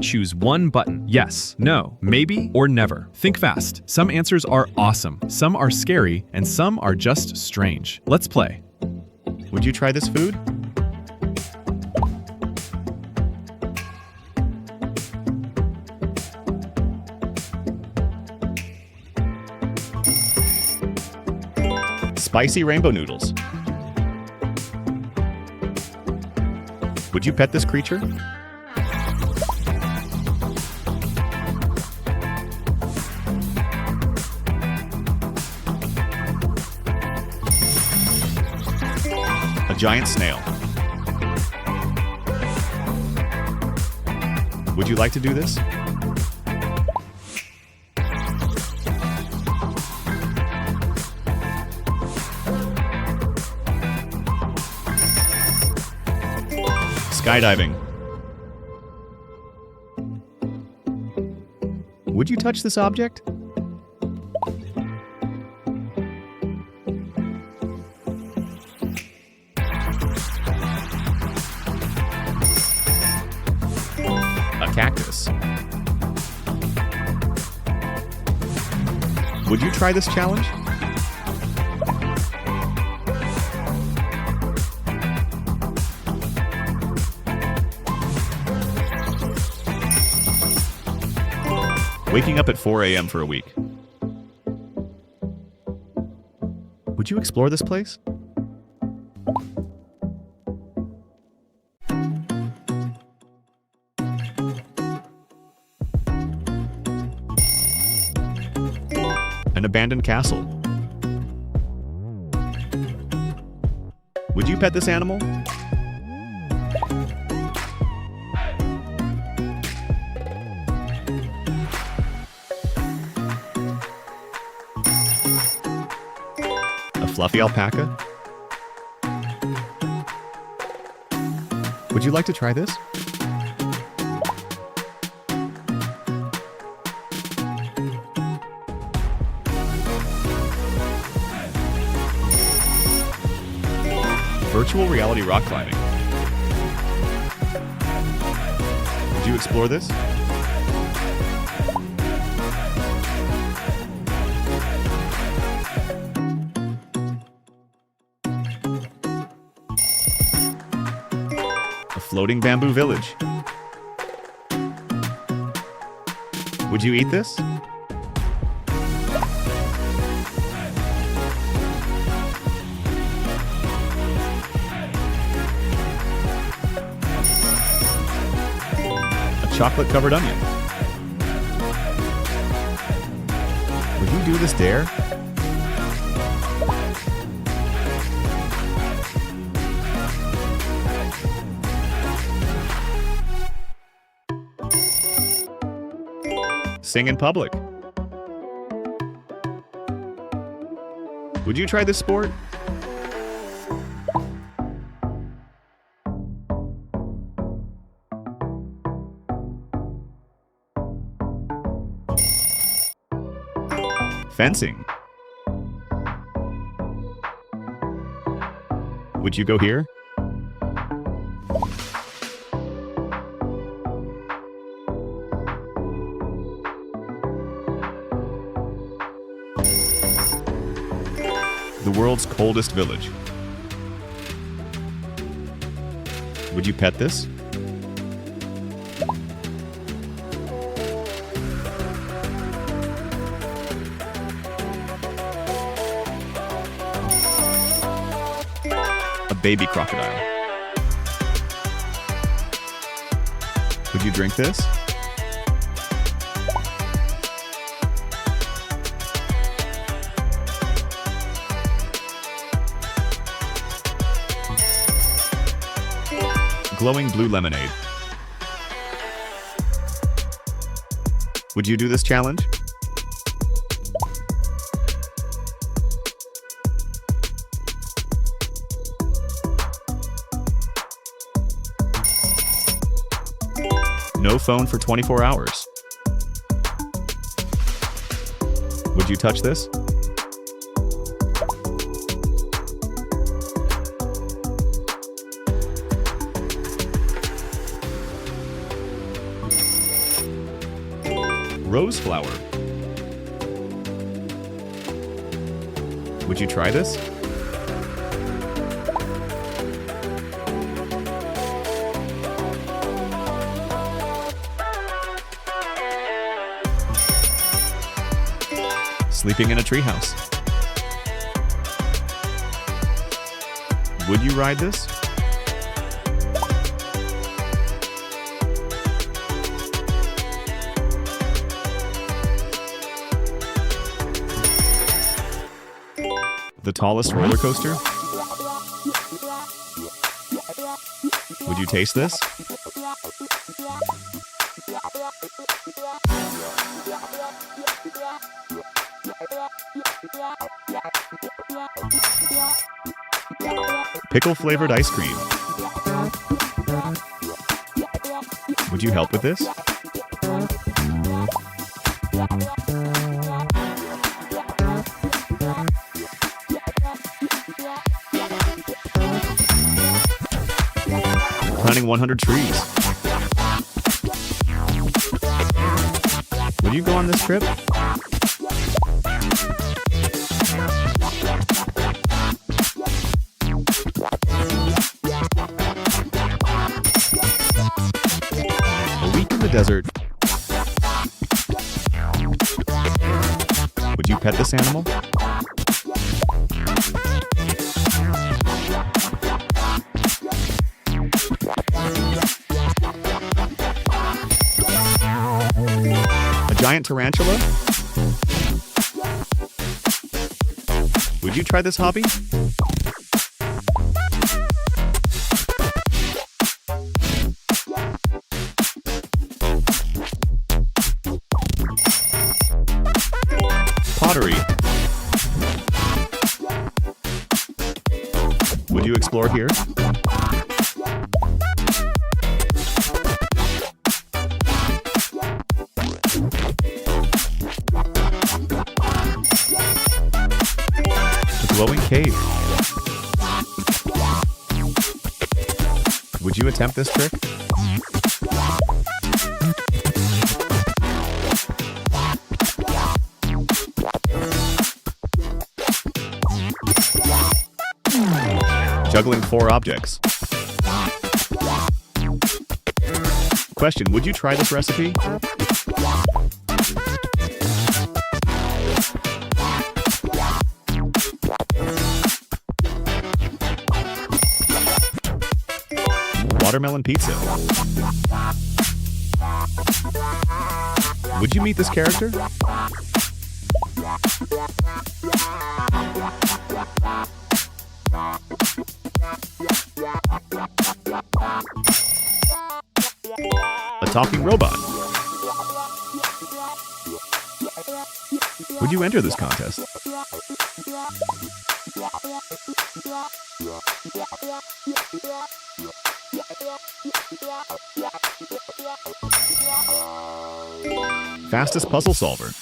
Choose one button. Yes, no, maybe, or never. Think fast. Some answers are awesome, some are scary, and some are just strange. Let's play. Would you try this food? Spicy rainbow noodles. Would you pet this creature? A giant snail. Would you like to do this? Skydiving. Would you touch this object? A cactus. Would you try this challenge? Waking up at 4 a.m. for a week. Would you explore this place? An abandoned castle. Would you pet this animal? Fluffy alpaca? Would you like to try this? Virtual reality rock climbing. Would you explore this? Floating bamboo village. Would you eat this? A chocolate-covered onion. Would you do this dare? Sing in public. Would you try this sport? Fencing. Would you go here? The world's coldest village. Would you pet this? A baby crocodile. Would you drink this? Glowing blue lemonade. Would you do this challenge? No phone for 24 hours. Would you touch this? Rose flower. Would you try this? Sleeping in a treehouse. Would you ride this? The tallest roller coaster? Would you taste this? Pickle-flavored ice cream. Would you help with this? Planting 100 trees. Would you go on this trip? A week in the desert. Would you pet this animal? A giant tarantula? Would you try this hobby? Pottery. Would you explore here? Glowing cave. Would you attempt this trick? Juggling 4 objects. Question, would you try this recipe? Watermelon pizza. Would you meet this character? A talking robot. Would you enter this contest? Fastest puzzle solver.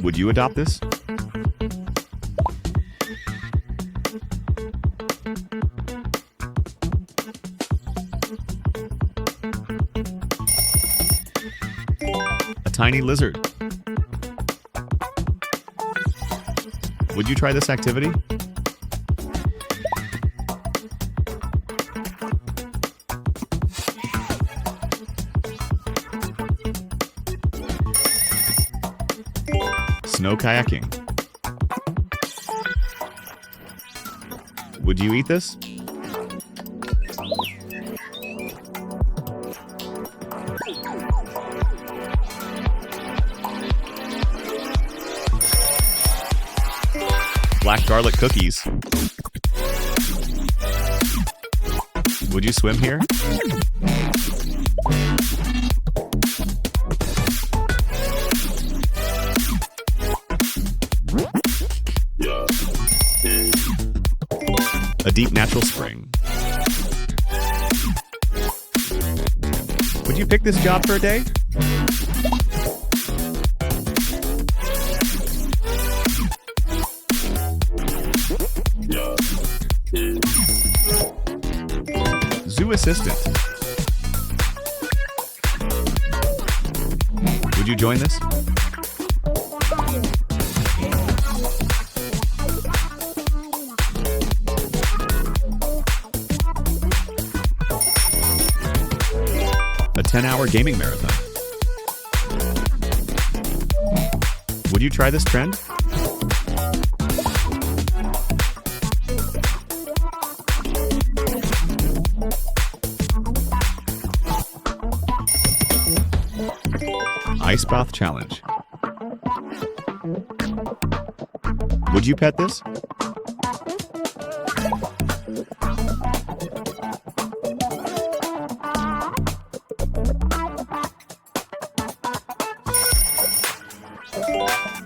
Would you adopt this? A tiny lizard. Would you try this activity? Snow kayaking. Would you eat this? Black garlic cookies. Would you swim here? A deep natural spring. Would you pick this job for a day? Zoo assistant. Would you join this? A 10-hour gaming marathon. Would you try this trend? Ice bath challenge. Would you pet this?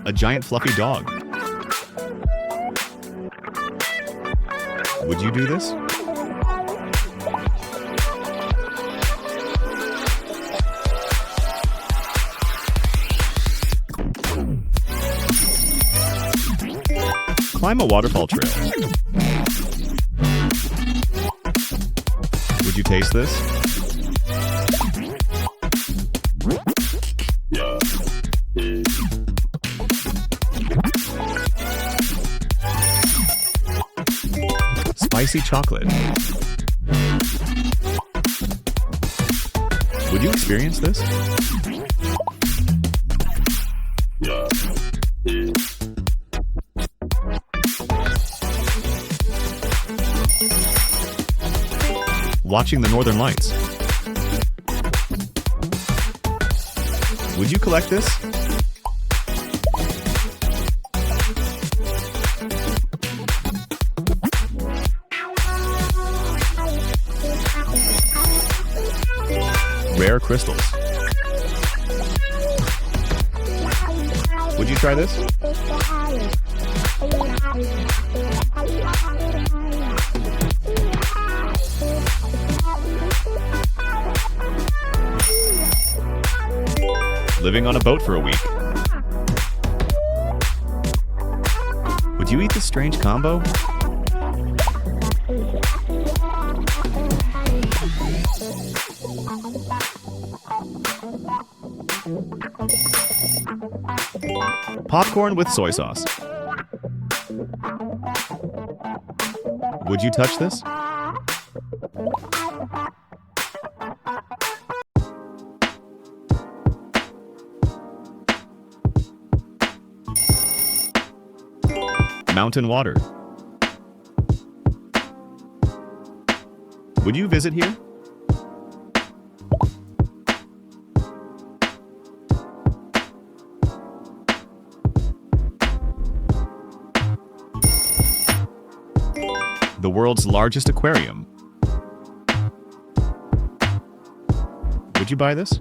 A giant fluffy dog. Would you do this? Climb a waterfall trail. Would you taste this? Spicy chocolate. Would you experience this? Watching the Northern Lights. Would you collect this? Rare crystals. Would you try this? Living on a boat for a week. Would you eat this strange combo? Popcorn with soy sauce. Would you touch this? Mountain water. Would you visit here? The world's largest aquarium. Would you buy this?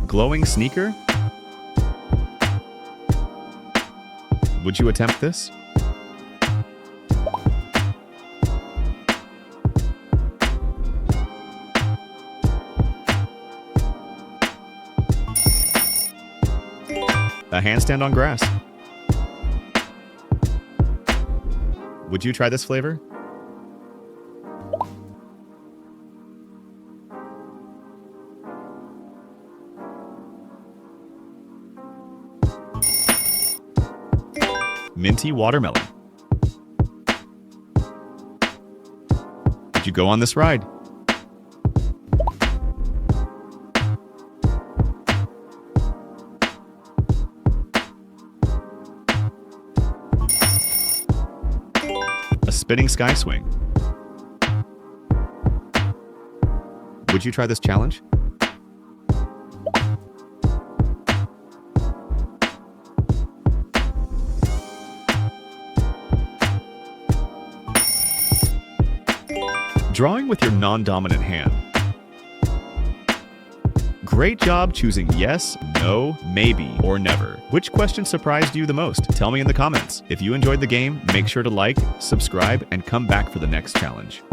Glowing sneaker? Would you attempt this? A handstand on grass. Would you try this flavor? Minty watermelon. Would you go on this ride? A spinning sky swing. Would you try this challenge? Drawing with your non-dominant hand. Great job choosing yes, no, maybe, or never. Which question surprised you the most? Tell me in the comments. If you enjoyed the game, make sure to like, subscribe, and come back for the next challenge.